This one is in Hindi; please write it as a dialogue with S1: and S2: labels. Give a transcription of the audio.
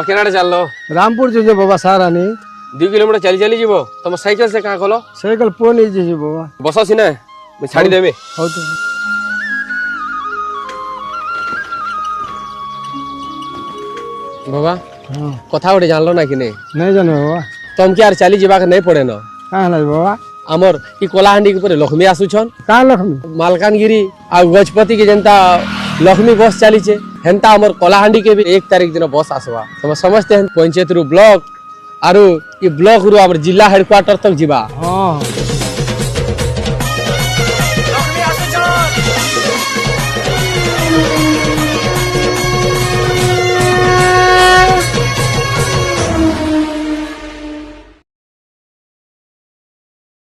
S1: केनाडे चल
S2: रामपुर जो बाबा सारा नहीं
S1: 2 किलोमीटर चली चली जीवो तुम साइकिल से कहाँ कल
S2: साइकिल फोन ही बाबा
S1: बस सीना मुझे छाड़ी देबे
S2: हो तो
S1: बाबा
S2: हाँ
S1: कथा गोटे जानलो ना कि
S2: नहीं जाने बाबा
S1: तुम क्या चली जीवा के नहीं पड़े न
S2: कहाँ है बाबा
S1: आमर ई कलाहांडी के ऊपर लक्ष्मी आसुछन
S2: कहाँ लक्ष्मी
S1: मालकानगिरी आ गजपति के जनता लक्ष्मी बस चली छे हेंता आमर कलाहांडी के भी 1 तारीख दिन बस आसवा तुम समझते हैं पंचायत रु ब्लॉक आरु ई ब्लॉक रु आमर जिला हेडक्वार्टर तक जीवा
S2: हाँ
S1: लक्ष्मी आसुछन